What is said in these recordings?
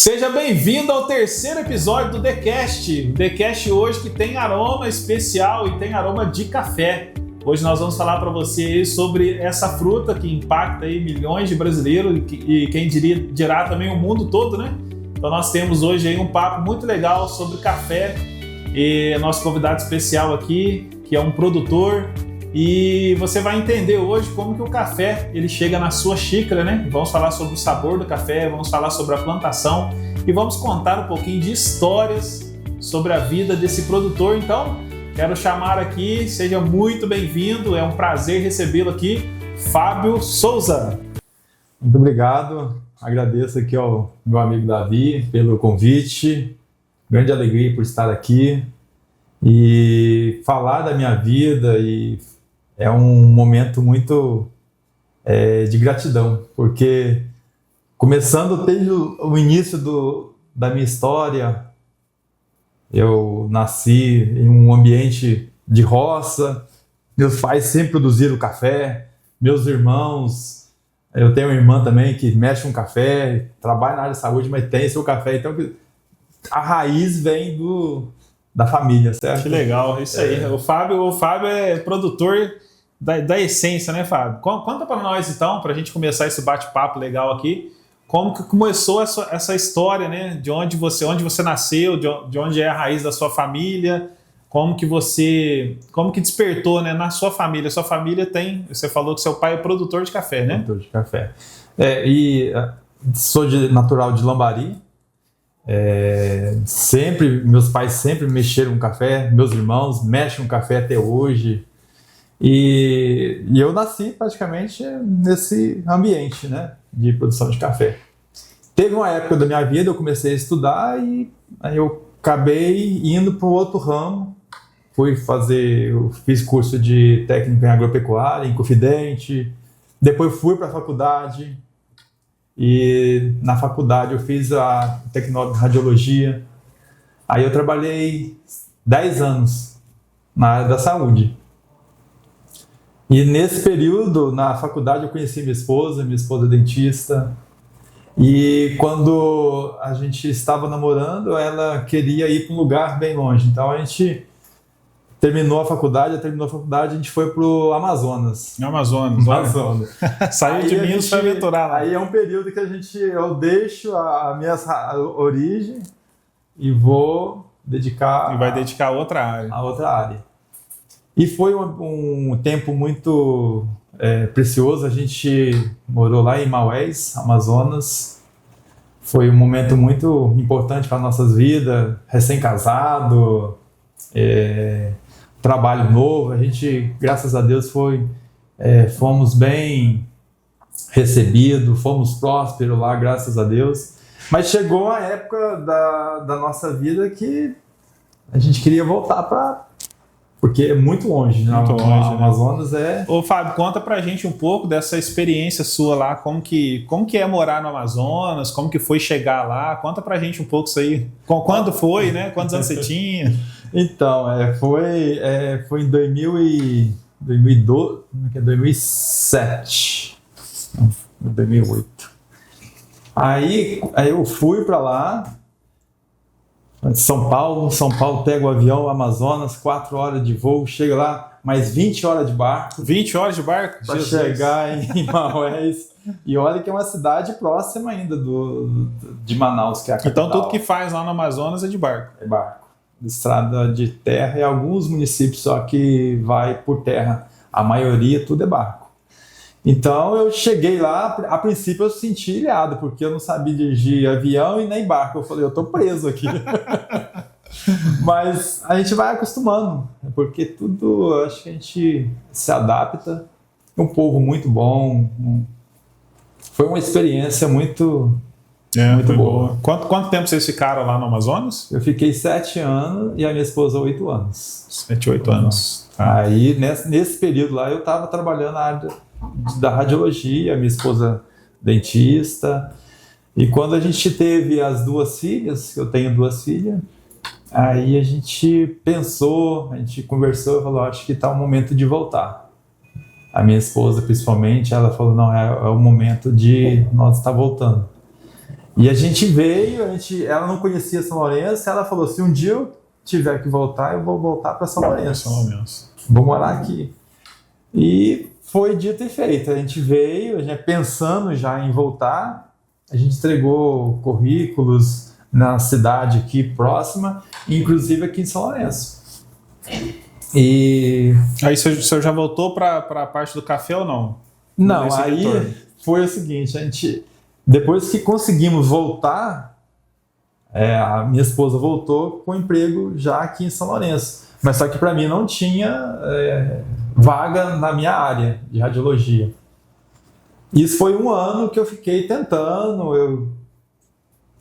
Seja bem-vindo ao terceiro episódio do TheCast. O TheCast hoje que tem aroma especial e tem aroma de café. Hoje nós vamos falar para você sobre essa fruta que impacta aí milhões de brasileiros e quem dirá também o mundo todo, né? Então nós temos hoje aí um papo muito legal sobre café e nosso convidado especial aqui, que é um produtor, e você vai entender hoje como que o café ele chega na sua xícara, né? Vamos falar sobre o sabor do café, vamos falar sobre a plantação e vamos contar um pouquinho de histórias sobre a vida desse produtor. Então, quero chamar aqui, seja muito bem-vindo, é um prazer recebê-lo aqui, Fábio Souza. Muito obrigado, agradeço aqui ao meu amigo Davi pelo convite, grande alegria por estar aqui e falar da minha vida e é um momento muito de gratidão, porque começando desde o início da minha história, eu nasci em um ambiente de roça, meus pais sempre produziram café, meus irmãos, eu tenho uma irmã também que mexe com café, trabalha na área de saúde, mas tem seu café, então a raiz vem da família, certo? Que legal, isso aí. O Fábio é produtor da essência, né, Fábio? Conta para nós, então, para a gente começar esse bate-papo legal aqui, como que começou essa história, né? De onde você nasceu, de onde é a raiz da sua família, como que despertou, né, na sua família. Sua família você falou que seu pai é produtor de café, né? Produtor de café. Sou natural de Lambari. Meus pais sempre mexeram com café, meus irmãos mexem com café até hoje. E eu nasci praticamente nesse ambiente, né, de produção de café. Teve uma época da minha vida, eu comecei a estudar e aí eu acabei indo para o outro ramo. Eu fiz curso de técnico em agropecuária, em Confidente, depois fui para a faculdade e na faculdade eu fiz a tecnólogo de radiologia. Aí eu trabalhei 10 anos na área da saúde. E nesse período, na faculdade, eu conheci minha esposa é dentista. E quando a gente estava namorando, ela queria ir para um lugar bem longe. Então a gente terminou a faculdade, a gente foi para o Amazonas. Amazonas. Saiu de Minas para aventurar lá. Aí é um período que eu deixo a minha origem e vou dedicar... E vai dedicar a outra área. A outra área. E foi um tempo muito precioso. A gente morou lá em Maués, Amazonas. Foi um momento muito importante para nossas vidas. Recém-casado, trabalho novo. A gente, graças a Deus, fomos bem recebidos, fomos prósperos lá, graças a Deus. Mas chegou a época da nossa vida que a gente queria voltar porque é muito longe, né? Muito longe, Amazonas Ô Fábio, conta pra gente um pouco dessa experiência sua lá, como que é morar no Amazonas, como que foi chegar lá, conta pra gente um pouco isso aí. Quando foi, né? Quantos anos você tinha? Então, foi em 2007, 2008. Aí eu fui pra lá, São Paulo, pego o avião, Amazonas, 4 horas de voo, chega lá, mais 20 horas de barco. 20 horas de barco? Para chegar em Maués. E olha que é uma cidade próxima ainda de Manaus, que é a capital. Então tudo que faz lá no Amazonas é de barco? É barco. Estrada de terra e alguns municípios só que vai por terra. A maioria tudo é barco. Então eu cheguei lá, a princípio eu senti ilhado, porque eu não sabia dirigir avião e nem barco. Eu falei, eu tô preso aqui. Mas a gente vai acostumando, porque tudo, acho que a gente se adapta. É um povo muito bom. Foi uma experiência muito boa. Quanto tempo vocês ficaram lá no Amazonas? Eu fiquei 7 anos e a minha esposa 8 anos. 7, 8 anos. Aí nesse período lá eu estava trabalhando na área da radiologia, minha esposa dentista. E quando a gente teve as 2 filhas, eu tenho 2 filhas, aí a gente pensou, a gente conversou e falou, acho que está o momento de voltar. A minha esposa, principalmente, ela falou, não, é o momento de nós estar voltando. E a gente veio, ela não conhecia São Lourenço, ela falou, se um dia eu tiver que voltar, eu vou voltar para São Lourenço. Vou morar aqui. E foi dito e feito. A gente veio, a gente pensando já em voltar, a gente entregou currículos na cidade aqui próxima, inclusive aqui em São Lourenço. E aí o senhor já voltou para a parte do café ou não? Não, aí foi o seguinte, depois que conseguimos voltar, a minha esposa voltou com emprego já aqui em São Lourenço. Mas só que para mim não tinha vaga na minha área de radiologia. Isso foi um ano que eu fiquei tentando,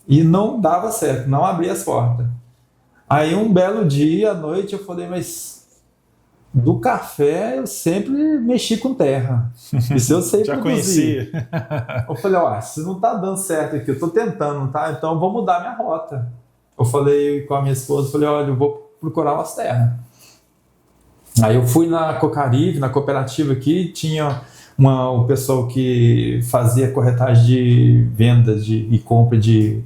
e não dava certo, não abria as portas. Aí um belo dia, à noite, eu falei, mas do café eu sempre mexi com terra. Isso eu sei já produzir. Conhecia. Eu falei, se não tá dando certo aqui, eu tô tentando, tá? Então eu vou mudar minha rota. Eu falei com a minha esposa, olha, eu vou procurar umas terras. Aí eu fui na Cocarive, na cooperativa aqui, tinha o pessoal que fazia corretagem de vendas e compra de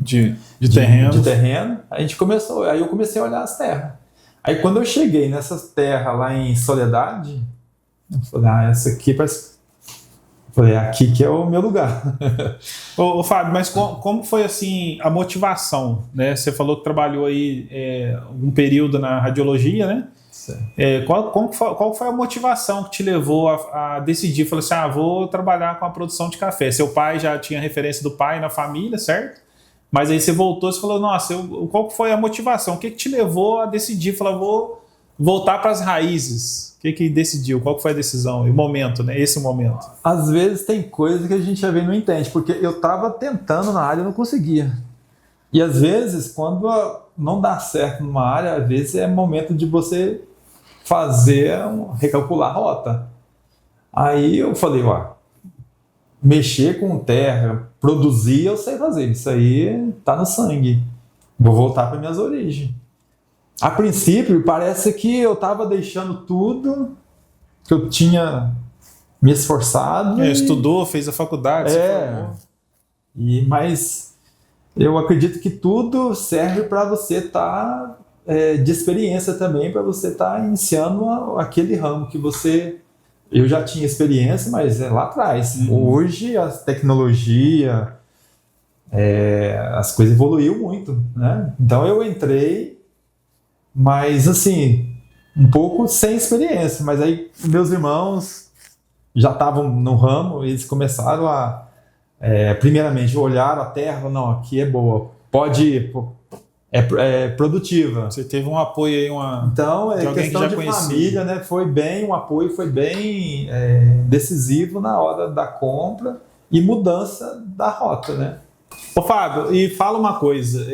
terreno. Aí eu comecei a olhar as terras. Aí quando eu cheguei nessas terras lá em Soledade, eu falei, essa aqui parece... Falei, aqui que é o meu lugar. Ô Fábio, mas como foi assim a motivação, né? Você falou que trabalhou aí um período na radiologia, né? Qual foi a motivação que te levou a decidir? Falou assim, vou trabalhar com a produção de café. Seu pai já tinha referência do pai na família, certo? Mas aí você voltou e falou, nossa, qual foi a motivação? O que te levou a decidir? Falou, vou voltar para as raízes. O que decidiu? Qual foi a decisão? E o momento, né? Esse momento. Às vezes tem coisa que a gente já vê e não entende, porque eu estava tentando na área e não conseguia. E às vezes, quando não dá certo numa área, às vezes é momento de você recalcular a rota. Aí eu falei, mexer com terra, produzir, eu sei fazer. Isso aí tá no sangue. Vou voltar para minhas origens. A princípio, parece que eu estava deixando tudo que eu tinha me esforçado. Estudou, fez a faculdade, se formou. Mas eu acredito que tudo serve para você estar de experiência também, para você estar iniciando aquele ramo que você... Eu já tinha experiência, mas lá atrás. Hoje, a tecnologia, as coisas evoluíram muito, né? Então eu entrei, mas assim, um pouco sem experiência. Mas aí meus irmãos já estavam no ramo, eles começaram a, primeiramente, olhar a terra, não, aqui é boa, pode ir, é produtiva. Você teve um apoio aí, então questão de família, né? O apoio foi bem decisivo na hora da compra e mudança da rota, né? Ô Fábio, e fala uma coisa,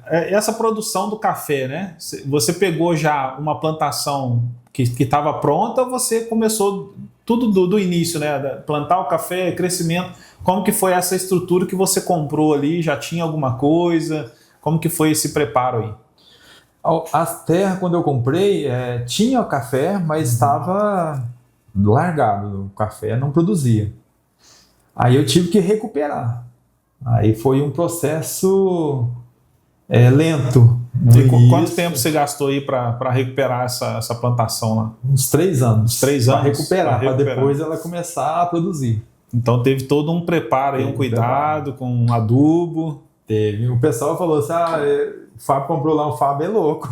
essa produção do café, né? Você pegou já uma plantação que estava pronta, ou você começou tudo do início, né? Plantar o café, crescimento. Como que foi essa estrutura que você comprou ali? Já tinha alguma coisa? Como que foi esse preparo aí? As terras, quando eu comprei, tinha o café, mas estava largado. O café não produzia. Aí eu tive que recuperar. Aí foi um processo lento. E quanto tempo você gastou aí para recuperar essa plantação lá? Uns 3 anos. 3 anos? Para recuperar, para depois ela começar a produzir. Então teve todo um preparo aí, um cuidado com um adubo. Teve. O pessoal falou assim, o Fábio comprou lá, o Fábio é louco.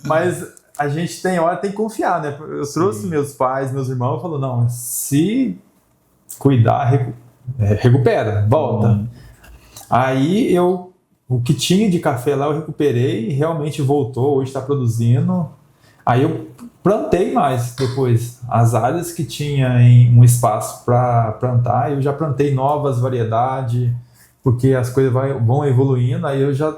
Mas a gente tem que confiar, né? Eu trouxe meus pais, meus irmãos, falou, não, se cuidar, recupera, volta. Aí o que tinha de café lá eu recuperei e realmente voltou, hoje está produzindo. Aí eu plantei mais depois. As áreas que tinha um espaço para plantar, eu já plantei novas variedades, porque as coisas vão evoluindo, aí eu já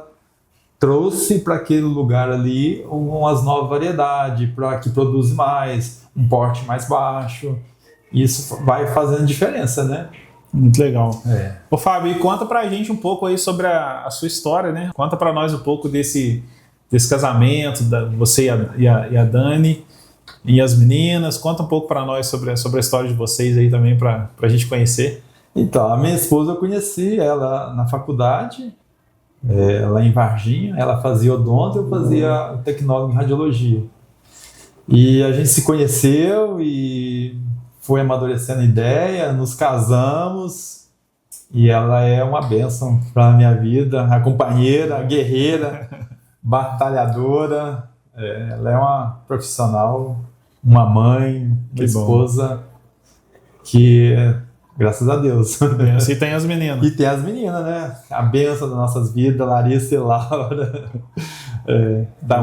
trouxe para aquele lugar ali umas novas variedades, para que produza mais, um porte mais baixo. Isso vai fazendo diferença, né? Muito legal. Ô Fábio, e conta pra gente um pouco aí sobre a sua história, né? Conta pra nós um pouco desse casamento, você e a Dani e as meninas. Conta um pouco pra nós sobre a história de vocês aí também, pra gente conhecer. Então, a minha esposa, eu conheci ela na faculdade, lá em Varginha. Ela fazia odonto, eu fazia o tecnólogo em radiologia. E a gente se conheceu e foi amadurecendo a ideia, nos casamos, e ela é uma bênção para a minha vida, a companheira, a guerreira, batalhadora. Ela é uma profissional, uma mãe, uma esposa que, graças a Deus. E tem as meninas. E tem as meninas, né? A bênção das nossas vidas, Larissa e Laura.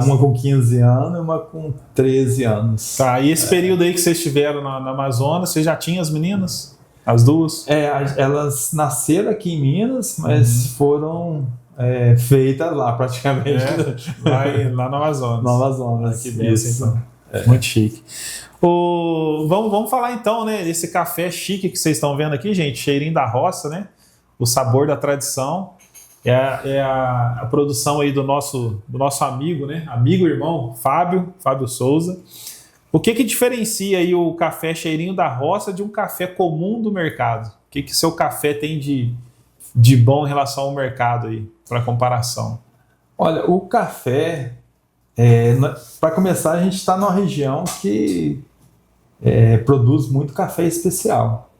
Uma com 15 anos e uma com 13 anos. Tá, e esse período aí que vocês estiveram na Amazonas, você já tinha as meninas? As duas? Elas nasceram aqui em Minas, mas foram feitas lá praticamente. Lá no Amazonas. No Amazonas. Que bênção, então. Muito chique. Vamos falar então, né, desse café chique que vocês estão vendo aqui, gente, cheirinho da roça, né? O sabor da tradição. É a produção aí do nosso amigo, né? Amigo irmão, Fábio Souza. O que diferencia aí o café cheirinho da roça de um café comum do mercado? O que seu café tem de bom em relação ao mercado aí, para comparação? Olha, o café, para começar, a gente está numa região que produz muito café especial.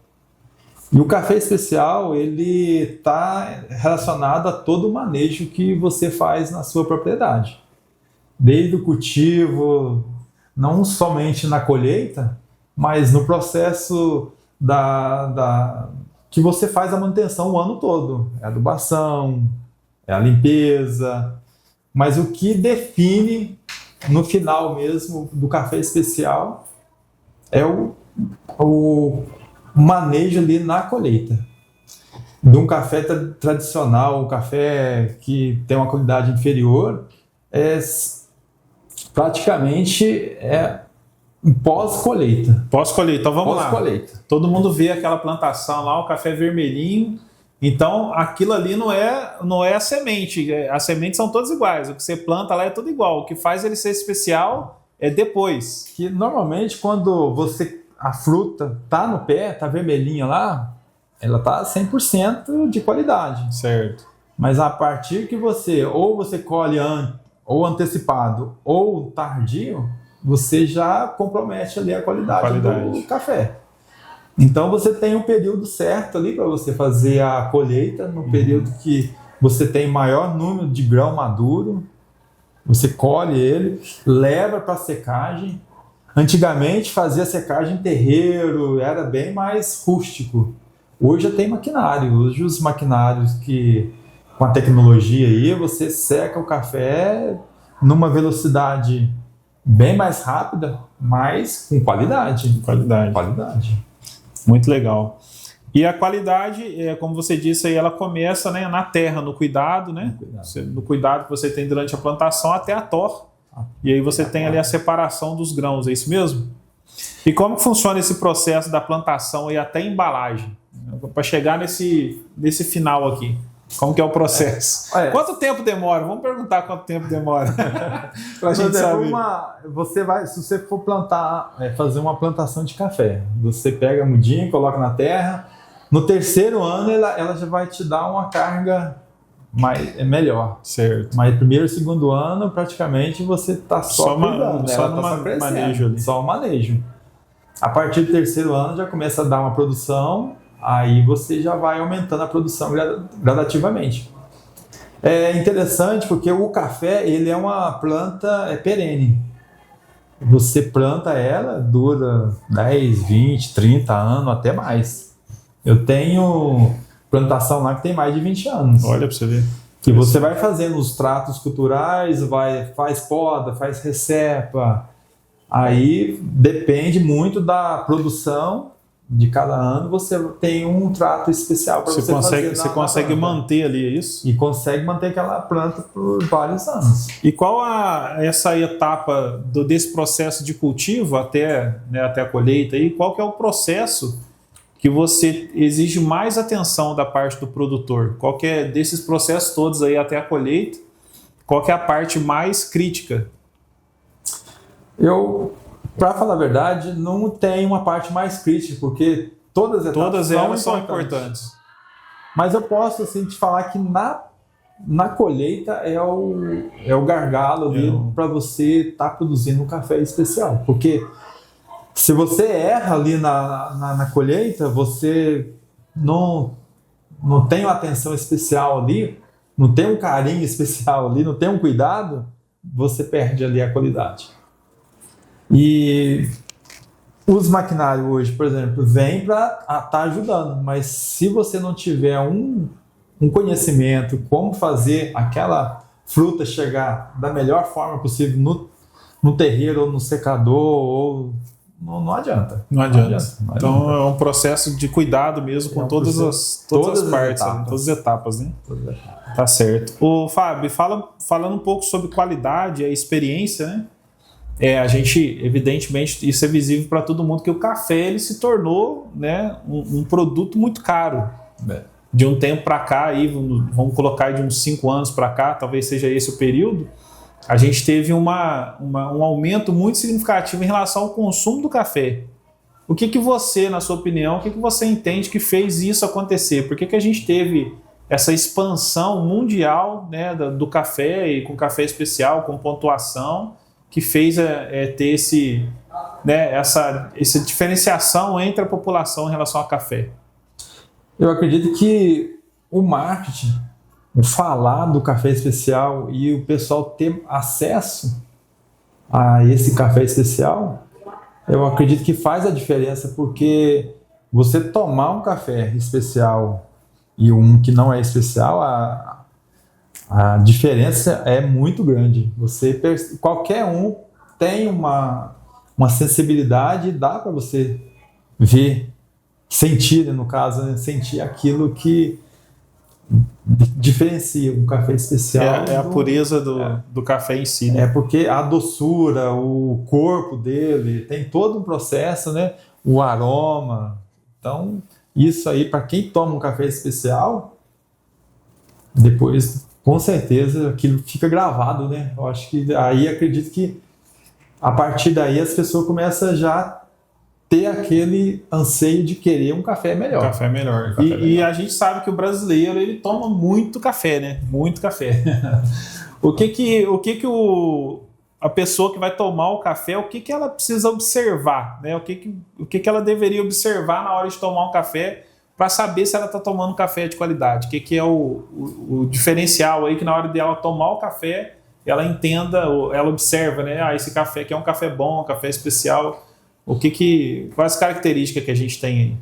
E o café especial, ele está relacionado a todo o manejo que você faz na sua propriedade. Desde o cultivo, não somente na colheita, mas no processo que você faz a manutenção o ano todo. É a adubação, é a limpeza. Mas o que define, no final mesmo, do café especial é o manejo ali na colheita. De um café tradicional, um café que tem uma qualidade inferior, praticamente um pós-colheita. Pós-colheita, então vamos lá. Todo mundo vê aquela plantação lá, o café vermelhinho, então aquilo ali não é a semente, as sementes são todas iguais, o que você planta lá é tudo igual, o que faz ele ser especial é depois. Que normalmente quando a fruta tá no pé, tá vermelhinha lá, ela tá 100% de qualidade. Certo. Mas a partir que você colhe ou antecipado ou tardio, você já compromete ali a qualidade do café. Então você tem um período certo ali para você fazer a colheita, no período que você tem maior número de grão maduro, você colhe ele, leva para secagem. Antigamente fazia secagem em terreiro, era bem mais rústico. Hoje já tem maquinário. Hoje os maquinários com a tecnologia aí, você seca o café numa velocidade bem mais rápida, mas com qualidade. Qualidade. Muito legal. E a qualidade, como você disse aí, ela começa, né, na terra, no cuidado, né? No cuidado que você tem durante a plantação até a torra. E aí você tem ali a separação dos grãos, é isso mesmo? E como funciona esse processo da plantação e até a embalagem? Para chegar nesse final aqui. Como que é o processo? Quanto tempo demora? Vamos perguntar quanto tempo demora. Para a gente saber. Se você for fazer uma plantação de café, você pega a mudinha, coloca na terra. No terceiro ano, ela já vai te dar uma carga melhor. Certo. Mas primeiro e segundo ano, praticamente, você está só cuidando. Só o manejo. A partir do terceiro ano, já começa a dar uma produção, aí você já vai aumentando a produção gradativamente. É interessante porque o café, ele é uma planta perene. Você planta ela, dura 10, 20, 30 anos, até mais. Eu tenho plantação lá que tem mais de 20 anos. Olha para você ver. Que você vai fazendo os tratos culturais, faz poda, faz recepa. Aí depende muito da produção de cada ano, você tem um trato especial para você fazer. Você consegue manter ali, é isso? E consegue manter aquela planta por vários anos. E qual essa etapa desse processo de cultivo até a colheita? E qual que é o processo que você exige mais atenção da parte do produtor? Qual que é desses processos todos aí até a colheita? Qual que é a parte mais crítica? Para falar a verdade, não tem uma parte mais crítica, porque todas as etapas Todas elas são importantes. Mas eu posso assim, te falar que na colheita é o gargalo ali para você estar produzindo um café especial. Porque se você erra ali na colheita, você não tem uma atenção especial ali, não tem um carinho especial ali, não tem um cuidado, você perde ali a qualidade. E os maquinários hoje, por exemplo, vêm para estar ajudando, mas se você não tiver um conhecimento como fazer aquela fruta chegar da melhor forma possível no terreiro ou no secador, não adianta. Não adianta. Então é um processo de cuidado mesmo com todas as partes, todas as etapas, né? Tá certo. Ô, Fábio, falando um pouco sobre qualidade e a experiência, né? A gente, evidentemente, isso é visível para todo mundo, que o café ele se tornou, né, um produto muito caro. De um tempo para cá, aí, vamos colocar de uns 5 anos para cá, talvez seja esse o período, a gente teve um aumento muito significativo em relação ao consumo do café. O que você, na sua opinião, o que você entende que fez isso acontecer? Por que a gente teve essa expansão mundial, né, do café, e com café especial, com pontuação, que fez ter essa diferenciação entre a população em relação ao café? Eu acredito que o marketing, o falar do café especial e o pessoal ter acesso a esse café especial, eu acredito que faz a diferença, porque você tomar um café especial e um que não é especial, a diferença é muito grande. Qualquer um tem uma sensibilidade, dá para você ver, sentir, no caso, né? Sentir aquilo que diferencia um café especial. É a pureza do café em si, né? É porque a doçura, o corpo dele, tem todo um processo, né? O aroma. Então, isso aí, para quem toma um café especial, depois, com certeza, aquilo fica gravado, né? Eu acho que aí, acredito que a partir daí as pessoas começam já a ter aquele anseio de querer um café melhor. Café melhor. E a gente sabe que o brasileiro, ele toma muito café, né? Muito café. A pessoa que vai tomar o café, o que ela precisa observar, né? O que ela deveria observar na hora de tomar um café para saber se ela está tomando um café de qualidade? O que é o diferencial aí, que na hora dela tomar o café, ela entenda, ela observa, né? Esse café aqui é um café bom, um café especial. Quais as características que a gente tem aí?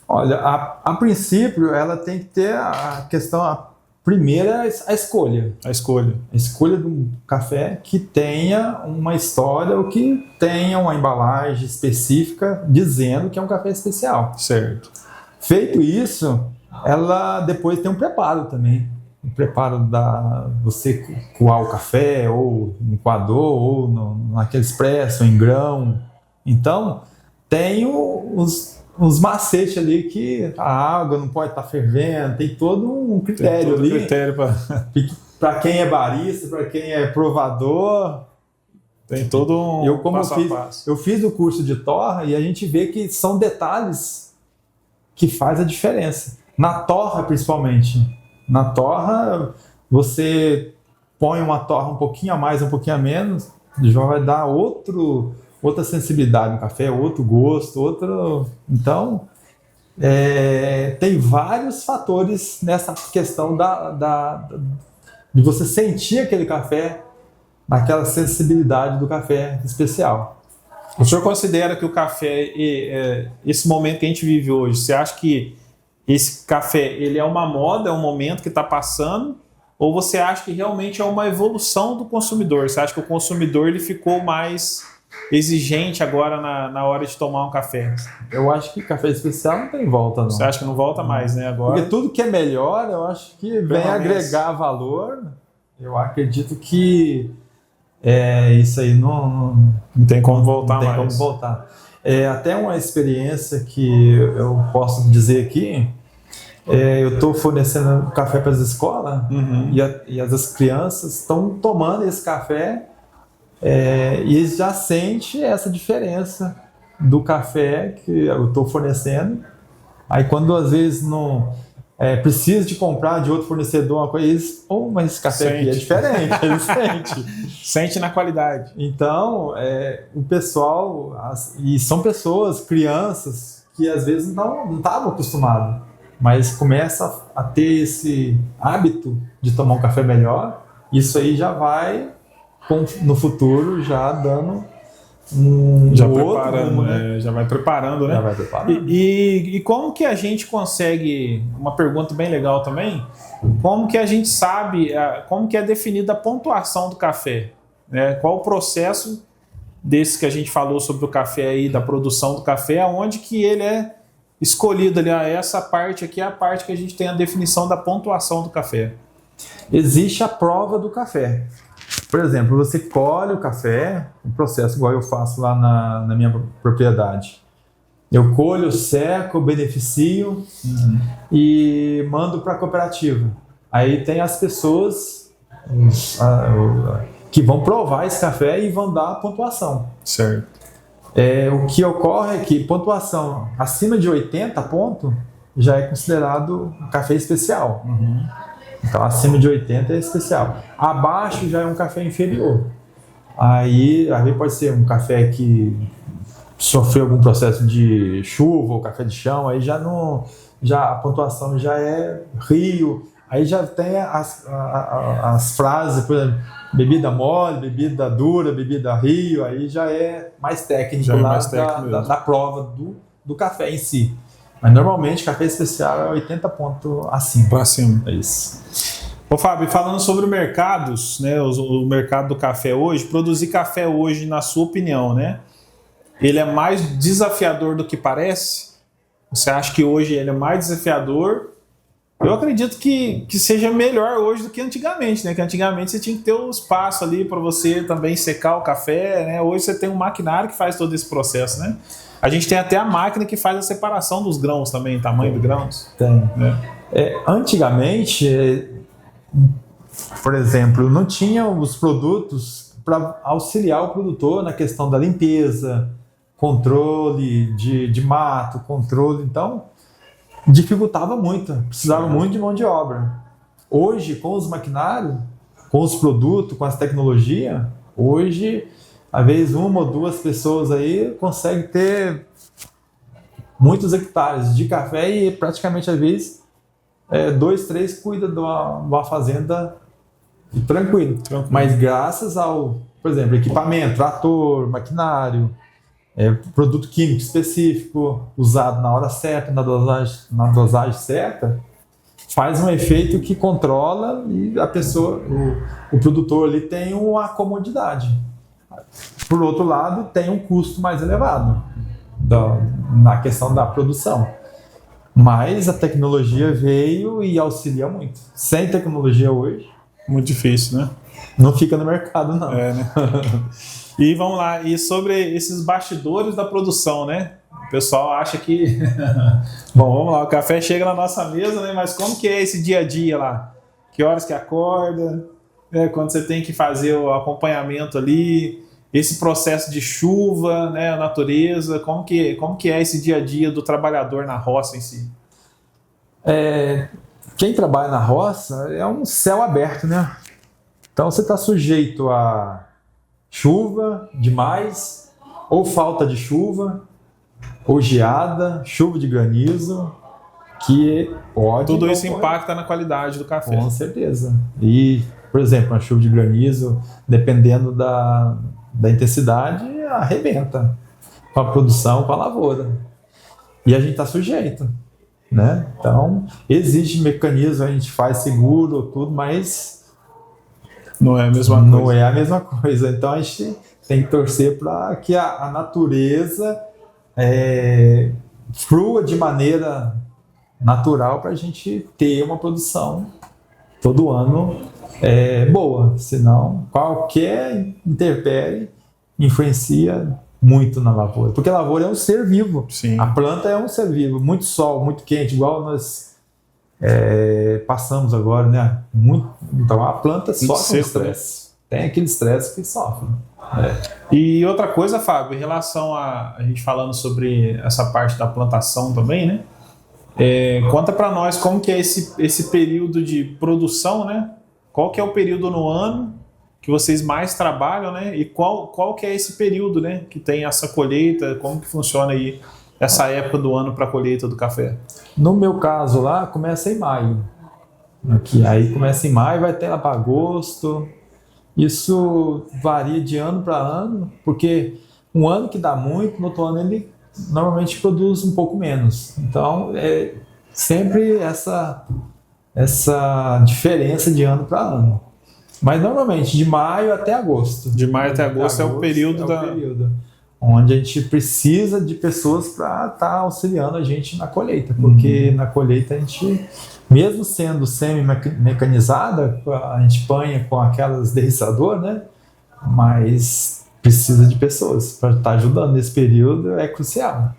Olha, a princípio, ela tem que ter a questão, a primeira, a escolha. A escolha de um café que tenha uma história ou que tenha uma embalagem específica dizendo que é um café especial. Certo. Feito isso, ela depois tem um preparo também. O preparo você coar o café, ou no coador, ou naquele expresso, em grão. Então, tem os macetes ali, que a água não pode estar fervendo, tem todo um critério ali. Para quem é barista, para quem é provador. Tem todo um passo a passo. Eu fiz o curso de torra e a gente vê que são detalhes que faz a diferença. Na torra, principalmente. Na torra, você põe uma torra um pouquinho a mais, um pouquinho a menos, já vai dar outra sensibilidade no café, outro gosto, Então, tem vários fatores nessa questão de você sentir aquele café, naquela sensibilidade do café especial. O senhor considera que o café, esse momento que a gente vive hoje, você acha que esse café ele é uma moda, é um momento que está passando, ou você acha que realmente é uma evolução do consumidor? Você acha que o consumidor ele ficou mais exigente agora na hora de tomar um café? Eu acho que café especial não tem volta, não. Você acha que não volta mais, né? Agora... Porque tudo que é melhor, eu acho que vem agregar valor. Eu acredito que isso aí não tem como voltar mais. Não tem como voltar. Até uma experiência que eu posso dizer aqui, eu estou fornecendo café para as escolas, e as crianças estão tomando esse café, e eles já sentem essa diferença do café que eu estou fornecendo Aí quando às vezes não precisa de comprar de outro fornecedor uma coisa, eles, mas esse café aqui é diferente, eles sentem. Sente na qualidade. Então, o pessoal, e são pessoas, crianças, que às vezes não estavam acostumados, mas começa a ter esse hábito de tomar um café melhor, isso aí já vai, no futuro, já dando já preparando, né? Já vai preparando, né? Já vai preparando. E como que a gente consegue, uma pergunta bem legal também, como que a gente sabe, como que é definida a pontuação do café? Né? Qual o processo desse que a gente falou sobre o café aí, da produção do café, aonde que ele é escolhido ali, essa parte aqui é a parte que a gente tem a definição da pontuação do café. Existe a prova do café. Por exemplo, você colhe o café, um processo igual eu faço lá na minha propriedade. Eu colho, seco, beneficio e mando para a cooperativa. Aí tem as pessoas que vão provar esse café e vão dar a pontuação. Certo. O que ocorre é que pontuação acima de 80 pontos já é considerado um café especial. Então, acima de 80 é especial. Abaixo já é um café inferior. Aí pode ser um café que sofreu algum processo de chuva ou café de chão, aí a pontuação já é rio. Aí já tem as frases, por exemplo, bebida mole, bebida dura, bebida rio, aí já é mais técnico da prova do café em si. Mas normalmente café especial é 80 pontos acima. Para cima. É isso. Ô Fábio, falando sobre mercados, né, o mercado do café hoje, produzir café hoje, na sua opinião, né, ele é mais desafiador do que parece? Você acha que hoje ele é mais desafiador? Eu acredito que seja melhor hoje do que antigamente, né? Que antigamente você tinha que ter um espaço ali para você também secar o café, né? Hoje você tem um maquinário que faz todo esse processo, né? A gente tem até a máquina que faz a separação dos grãos também, tamanho dos grãos. Tem. Né? Antigamente, por exemplo, não tinha os produtos para auxiliar o produtor na questão da limpeza, controle de mato, controle. Então, dificultava muito, precisava muito de mão de obra. Hoje, com os maquinários, com os produtos, com as tecnologias, hoje, às vezes, uma ou duas pessoas aí conseguem ter muitos hectares de café e praticamente, às vezes, 2, 3 cuida de uma fazenda tranquilo. Mas graças ao, por exemplo, equipamento, trator, maquinário, produto químico específico, usado na hora certa, na dosagem certa, faz um efeito que controla e a pessoa, o produtor ali tem uma comodidade. Por outro lado, tem um custo mais elevado na questão da produção. Mas a tecnologia veio e auxilia muito. Sem tecnologia hoje... Muito difícil, né? Não fica no mercado, não. Né? E vamos lá, e sobre esses bastidores da produção, né? O pessoal acha que... Bom, vamos lá, o café chega na nossa mesa, né? Mas como que é esse dia a dia lá? Que horas que acorda? Quando você tem que fazer o acompanhamento ali, esse processo de chuva, né? A natureza, como que é esse dia a dia do trabalhador na roça em si? Quem trabalha na roça é um céu aberto, né? Então você está sujeito a chuva demais, ou falta de chuva, ou geada, chuva de granizo, que pode... Tudo isso impacta na qualidade do café. Com certeza. E, por exemplo, uma chuva de granizo, dependendo da intensidade, arrebenta com a produção, com a lavoura. E a gente está sujeito, né? Então, existe mecanismo, a gente faz seguro, tudo, mas... Não é a mesma coisa. Não é a mesma coisa. Então, a gente tem que torcer para que a natureza flua de maneira natural para a gente ter uma produção todo ano boa. Senão, qualquer intempérie influencia muito na lavoura. Porque a lavoura é um ser vivo. Sim. A planta é um ser vivo. Muito sol, muito quente, igual nós passamos agora, né? Então a planta sofre um estresse. Tem aquele estresse que sofre. E outra coisa, Fábio, em relação a gente falando sobre essa parte da plantação também, né? Conta para nós como que é esse período de produção, né? Qual que é o período no ano que vocês mais trabalham, né? E qual que é esse período, né? Que tem essa colheita, como que funciona aí essa época do ano para a colheita do café? No meu caso lá, começa em maio. Aqui, aí começa em maio, vai até lá para agosto. Isso varia de ano para ano, porque um ano que dá muito, no outro ano ele normalmente produz um pouco menos. Então, é sempre essa diferença de ano para ano. Mas normalmente de maio até agosto. De maio até agosto é o período onde a gente precisa de pessoas para estar auxiliando a gente na colheita, porque na colheita a gente, mesmo sendo semi-mecanizada, a gente panha com aquelas derriçadoras, né? Mas precisa de pessoas para estar ajudando nesse período, é crucial.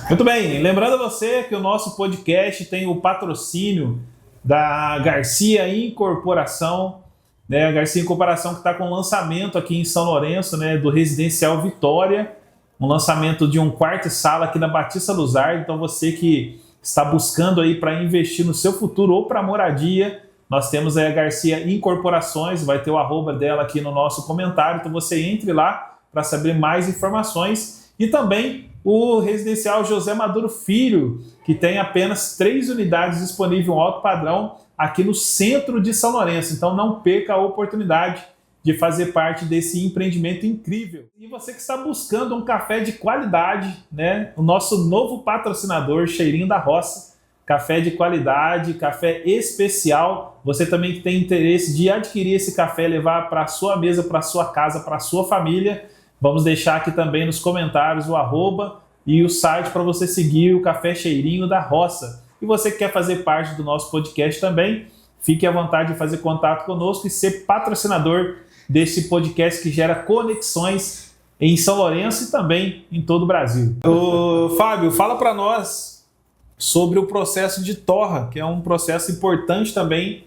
Muito bem, lembrando a você que o nosso podcast tem o patrocínio da Garcia Incorporação, né? A Garcia Incorporação que está com lançamento aqui em São Lourenço, né? Do Residencial Vitória, um lançamento de um quarto e sala aqui na Batista Luzardo. Então você que está buscando aí para investir no seu futuro ou para moradia, nós temos aí a Garcia Incorporações, vai ter o arroba dela aqui no nosso comentário, então você entre lá para saber mais informações. E também o Residencial José Maduro Filho, que tem apenas 3 unidades disponíveis, um alto padrão, aqui no centro de São Lourenço. Então não perca a oportunidade de fazer parte desse empreendimento incrível. E você que está buscando um café de qualidade, né? O nosso novo patrocinador, Cheirinho da Roça, café de qualidade, café especial. Você também que tem interesse de adquirir esse café, levar para a sua mesa, para a sua casa, para a sua família, vamos deixar aqui também nos comentários o arroba e o site para você seguir o Café Cheirinho da Roça. E você que quer fazer parte do nosso podcast também, fique à vontade de fazer contato conosco e ser patrocinador desse podcast que gera conexões em São Lourenço e também em todo o Brasil. Fábio, fala para nós sobre o processo de torra, que é um processo importante também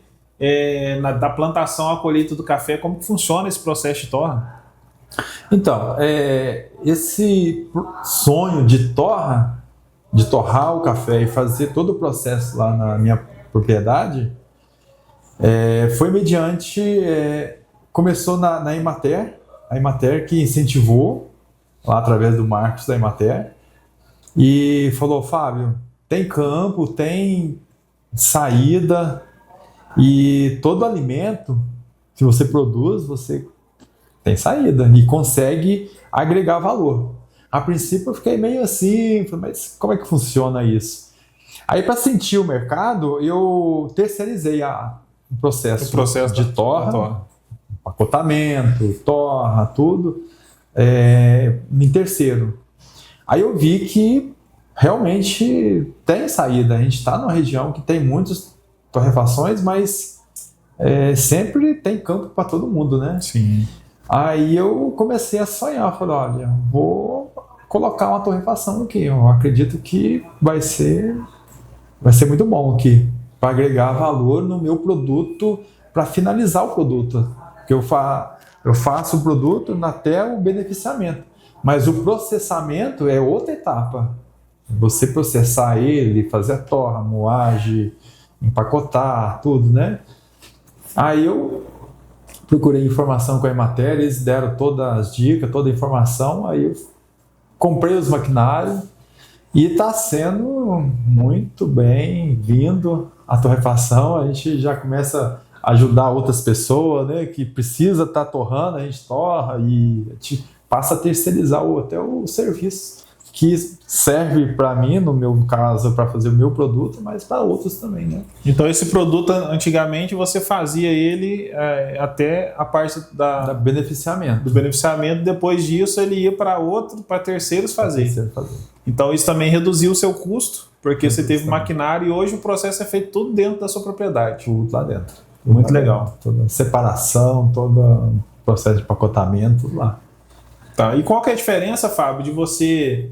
da plantação à colheita do café. Como que funciona esse processo de torra? Então, esse sonho de torrar o café e fazer todo o processo lá na minha propriedade, foi mediante... começou na Emater, a Emater que incentivou, lá através do Marcos da Emater, e falou: Fábio, tem campo, tem saída, e todo alimento que você produz, você tem saída e consegue agregar valor. A princípio eu fiquei meio assim, mas como é que funciona isso? Aí, para sentir o mercado, eu terceirizei o processo de torra, empacotamento, torra, tudo, em terceiro. Aí eu vi que realmente tem saída. A gente está numa região que tem muitas torrefações, mas sempre tem campo para todo mundo, né? Sim. Aí eu comecei a sonhar, falei: olha, vou colocar uma torrefação aqui. Eu acredito que vai ser muito bom aqui, para agregar valor no meu produto, para finalizar o produto. Porque eu faço o produto até o beneficiamento, mas o processamento é outra etapa. Você processar ele, fazer a torra, moagem, empacotar, tudo, né? Aí eu procurei informação com a Emater, eles deram todas as dicas, toda a informação, aí eu comprei os maquinários e está sendo muito bem-vindo a torrefação. A gente já começa a ajudar outras pessoas, né, que precisa estar torrando, a gente torra e a gente passa a terceirizar até o serviço, que serve para mim, no meu caso, para fazer o meu produto, mas para outros também, né? Então esse produto, antigamente, você fazia ele até a parte do beneficiamento. Depois disso, ele ia para terceiros fazer. Então isso também reduziu o seu custo, porque você teve maquinário e hoje o processo é feito tudo dentro da sua propriedade. Tudo lá dentro. Muito legal. Toda separação, todo o processo de empacotamento, tudo lá. Tá. E qual que é a diferença, Fábio, de você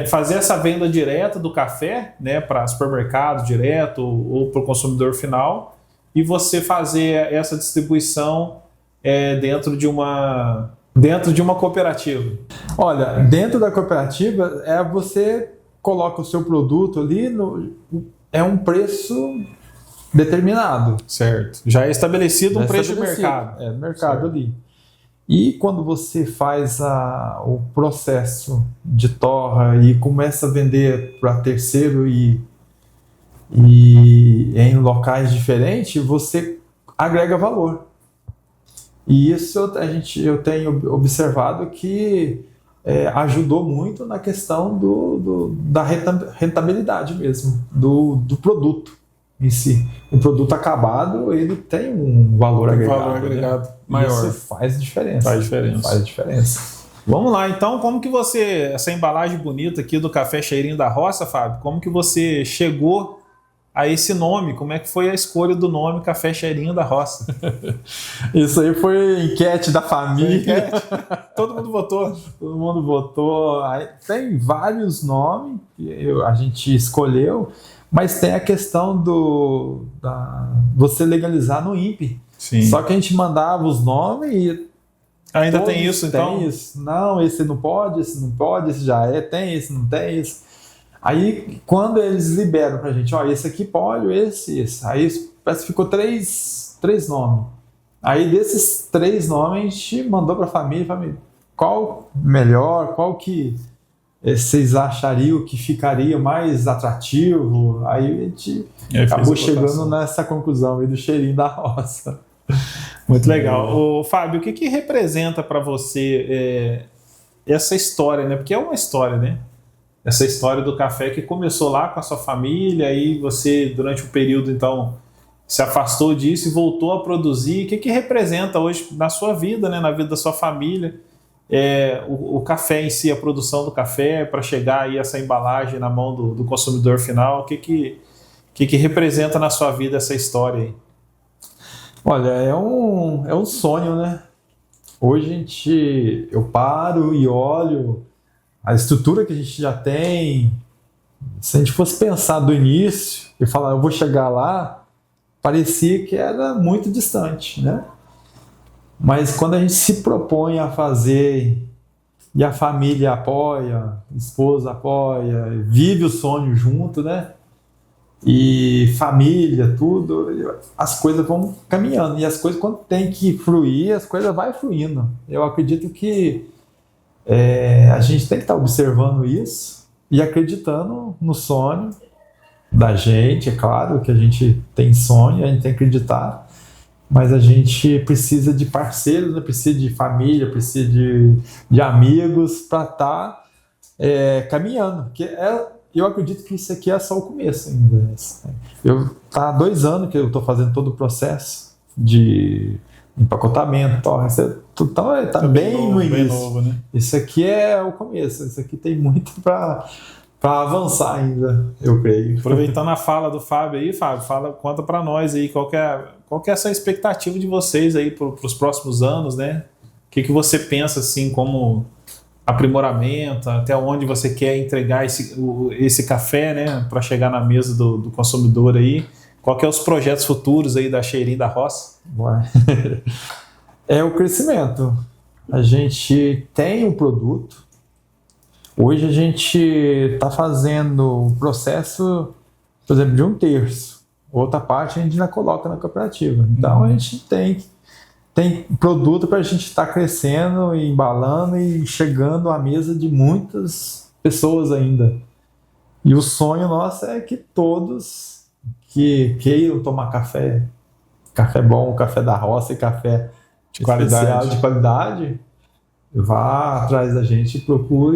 fazer essa venda direta do café, né, para supermercado direto ou para o consumidor final, e você fazer essa distribuição dentro de uma cooperativa? Olha, dentro da cooperativa você coloca o seu produto ali, é um preço determinado. Certo. Já é estabelecido um preço de mercado. É, no mercado ali. E quando você faz o processo de torra e começa a vender para terceiro e em locais diferentes, você agrega valor. E isso eu tenho observado que ajudou muito na questão da rentabilidade mesmo, do produto em si. O produto acabado, ele tem um valor agregado, né? Maior. Isso faz diferença. Faz diferença. Vamos lá, então, como que essa embalagem bonita aqui do Café Cheirinho da Roça, Fábio, como que você chegou a esse nome? Como é que foi a escolha do nome Café Cheirinho da Roça? Isso aí foi enquete da família. Todo mundo votou. Todo mundo votou. Aí tem vários nomes que a gente escolheu, mas tem a questão você legalizar no INPE. Sim. Só que a gente mandava os nomes e ainda tem isso, então? Tem isso. Não, esse não pode, esse já tem, esse não tem, esse. Aí, quando eles liberam pra gente, esse aqui pode, esse. Aí parece que ficou três nomes. Aí, desses 3 nomes, a gente mandou pra família, qual melhor, qual que vocês achariam que ficaria mais atrativo? Aí a gente acabou chegando nessa conclusão aí do Cheirinho da Roça. Muito legal. Ô, Fábio, o que representa para você essa história, né? Porque é uma história, né? Essa história do café que começou lá com a sua família, aí você, durante um período, então, se afastou disso e voltou a produzir. O que representa hoje na sua vida, né? Na vida da sua família, o café em si, a produção do café, para chegar aí essa embalagem na mão do consumidor final? O que representa na sua vida essa história aí? Olha, é um sonho, né? Hoje eu paro e olho a estrutura que a gente já tem. Se a gente fosse pensar do início e falar, eu vou chegar lá, parecia que era muito distante, né? Mas quando a gente se propõe a fazer e a família apoia, a esposa apoia, vive o sonho junto, né? E família, tudo, as coisas vão caminhando. E as coisas, quando tem que fluir, as coisas vão fluindo. Eu acredito que a gente tem que estar observando isso e acreditando no sonho da gente. É claro que a gente tem sonho, a gente tem que acreditar, mas a gente precisa de parceiros, né? Precisa de família, precisa de amigos para estar caminhando. Porque eu acredito que isso aqui é só o começo ainda. Há 2 anos que eu estou fazendo todo o proceesse de empacotamento, então está bem novo, no início. Bem novo, né? Isso aqui é o começo, isso aqui tem muito para avançar ainda, eu creio. Aproveitando a fala do Fábio aí, Fábio, conta para nós aí qual que é essa expectativa de vocês aí para os próximos anos, né? O que você pensa assim como aprimoramento, até onde você quer entregar esse café, né, para chegar na mesa do consumidor aí? Qual que é os projetos futuros aí da Cheirinho da Roça? É o crescimento. A gente tem um produto. Hoje a gente está fazendo o processo, por exemplo, de 1/3. Outra parte a gente já coloca na cooperativa. Então a gente tem produto para a gente estar crescendo, embalando e chegando à mesa de muitas pessoas ainda. E o sonho nosso é que todos que queiram tomar café bom, café da roça e café de qualidade, vá atrás da gente,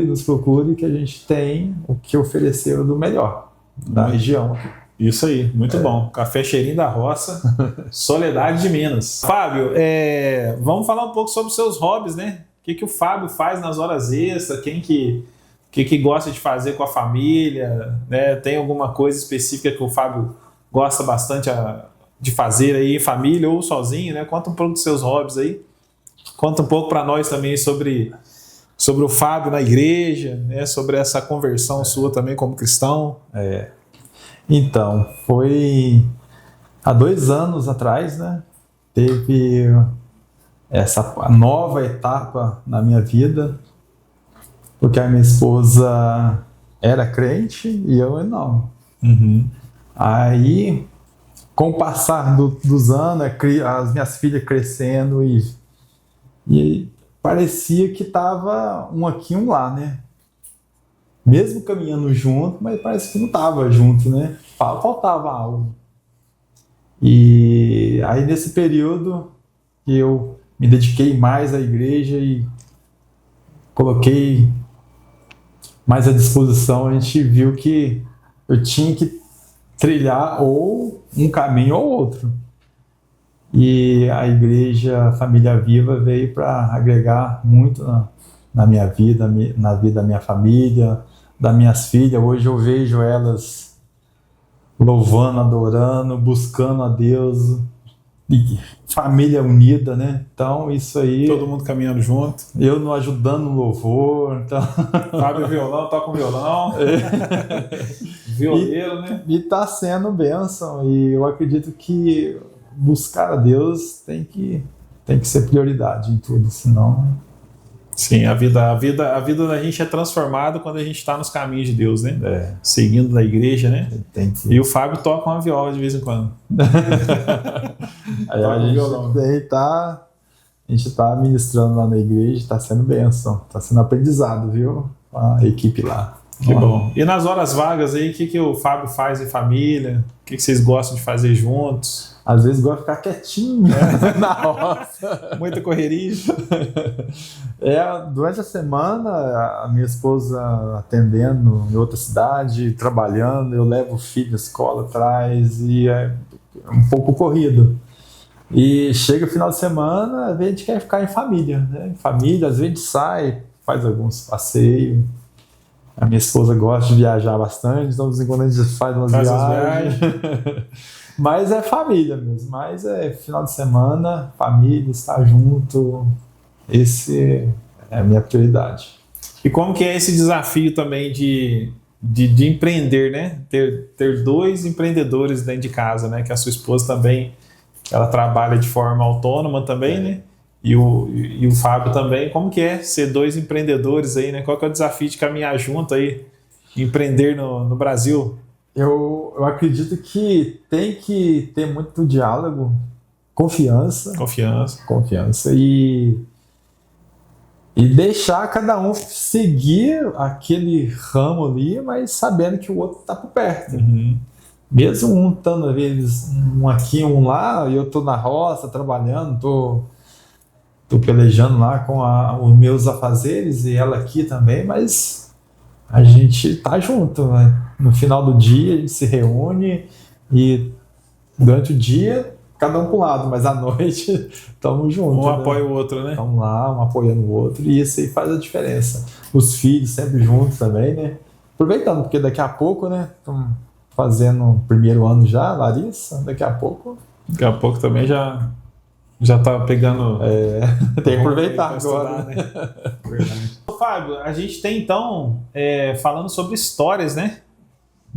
nos procure, que a gente tem o que oferecer do melhor da região. Isso aí, muito bom. Café Cheirinho da Roça, Soledade de Minas. Fábio, vamos falar um pouco sobre os seus hobbies, né? O que o Fábio faz nas horas extras, quem que gosta de fazer com a família, né? Tem alguma coisa específica que o Fábio gosta bastante de fazer aí em família ou sozinho, né? Conta um pouco dos seus hobbies aí. Conta um pouco para nós também sobre o Fábio na igreja, né? Sobre essa conversão sua também como cristão. Então, foi há 2 anos atrás, né? Teve essa nova etapa na minha vida, porque a minha esposa, era crente e eu não. Uhum. Aí, com o passar dos anos, as minhas filhas crescendo e parecia que tava um aqui, um lá, né? Mesmo caminhando junto, mas parece que não tava junto, né? Faltava algo. E aí, nesse período, que eu me dediquei mais à igreja e coloquei mais à disposição, a gente viu que eu tinha que trilhar ou um caminho ou outro. E a igreja Família Viva veio para agregar muito na minha vida, na vida da minha família, das minhas filhas. Hoje eu vejo elas louvando, adorando, buscando a Deus, e família unida, né? Então isso aí... Todo mundo caminhando junto. Eu não ajudando no louvor, então... Fábio violão, toca um violão. Violeiro, né? E tá sendo bênção, e eu acredito que buscar a Deus tem que ser prioridade em tudo, senão... Sim, a vida da gente é transformada quando a gente está nos caminhos de Deus, né? Seguindo na igreja, né? E o Fábio toca uma viola de vez em quando. Aí a gente tá ministrando lá na igreja, está sendo bênção, está sendo aprendizado, viu? A equipe lá. Que bom. E nas horas vagas aí, o que o Fábio faz em família? O que vocês gostam de fazer juntos? Às vezes gosta de ficar quietinho na roça. Muita correria. Durante a semana, a minha esposa atendendo em outra cidade, trabalhando, eu levo o filho à escola atrás e é um pouco corrido. E chega o final de semana, a gente quer ficar em família, né? Em família, às vezes a gente sai, faz alguns passeios. A minha esposa gosta de viajar bastante, então de vez em quando a gente faz umas viagens. Mas é família mesmo, mas é final de semana, família, estar junto, esse é a minha prioridade. E como que é esse desafio também de empreender, né? Ter dois empreendedores dentro de casa, né? Que a sua esposa também, ela trabalha de forma autônoma também, né? E o Fábio também. Como que é ser dois empreendedores aí, né? Qual que é o desafio de caminhar junto aí, empreender no Brasil? Eu acredito que tem que ter muito diálogo, confiança e deixar cada um seguir aquele ramo ali, mas sabendo que o outro está por perto. Uhum. Mesmo um estando, às vezes, um aqui, um lá, e eu estou na roça trabalhando, estou pelejando lá com os meus afazeres e ela aqui também, mas a gente tá junto, né? No final do dia a gente se reúne e durante o dia cada um para um lado, mas à noite estamos juntos. Um apoia o outro, né? Estamos lá, um apoiando o outro, e isso aí faz a diferença. Os filhos sempre juntos também, né? Aproveitando, porque daqui a pouco, né? Estamos fazendo o primeiro ano já, Larissa, daqui a pouco também já tá pegando... tem que aproveitar Estudar, agora. né? Verdade. Fábio, a gente tem então, falando sobre histórias, né?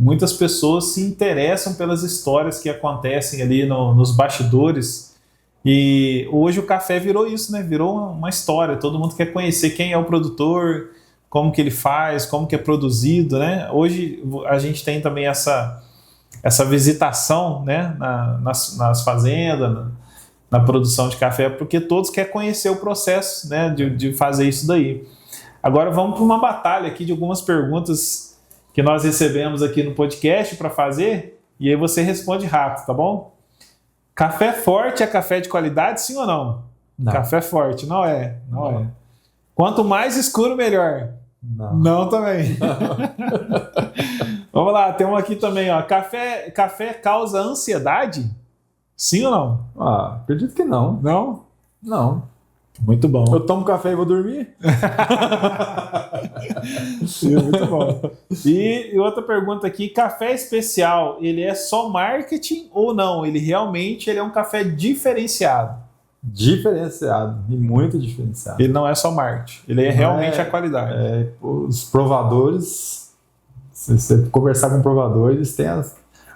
Muitas pessoas se interessam pelas histórias que acontecem ali nos bastidores, e hoje o café virou isso, né? Virou uma história, todo mundo quer conhecer quem é o produtor, como que ele faz, como que é produzido, né? Hoje a gente tem também essa visitação, né? nas fazendas, na produção de café, porque todos querem conhecer o processo, né? de fazer isso daí. Agora vamos para uma batalha aqui de algumas perguntas que nós recebemos aqui no podcast para fazer, e aí você responde rápido, tá bom? Café forte é café de qualidade, sim ou não? Não. Café forte, não é. Quanto mais escuro, melhor. Não também. Vamos lá, tem um aqui também, ó. Café causa ansiedade? Sim ou não? Acredito que não. Não? Não. Muito bom. Eu tomo café e vou dormir? Sim, muito bom. E outra pergunta aqui, café especial, ele é só marketing ou não? Ele realmente é um café diferenciado? Diferenciado, e muito diferenciado. Ele não é só marketing, ele é realmente a qualidade. Os provadores, se você conversar com provadores, eles têm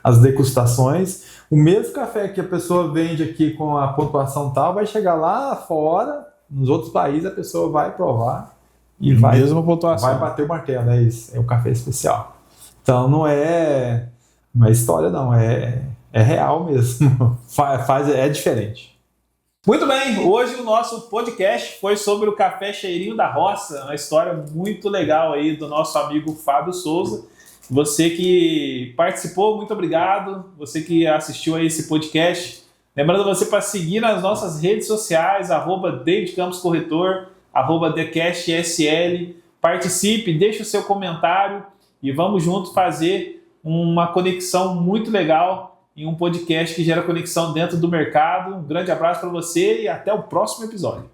as degustações. O mesmo café que a pessoa vende aqui com a pontuação tal, vai chegar lá fora, nos outros países a pessoa vai provar e vai, mesma pontuação. Vai bater o martelo, é isso. É o café especial. Então não é história, não. É real mesmo. É diferente. Muito bem, hoje o nosso podcast foi sobre o café Cheirinho da Roça, uma história muito legal aí do nosso amigo Fábio Souza. Você que participou, muito obrigado. Você que assistiu a esse podcast. Lembrando você para seguir nas nossas redes sociais, @DavidCamposCorretor, @TheCastSL. Participe, deixe o seu comentário e vamos juntos fazer uma conexão muito legal em um podcast que gera conexão dentro do mercado. Um grande abraço para você e até o próximo episódio.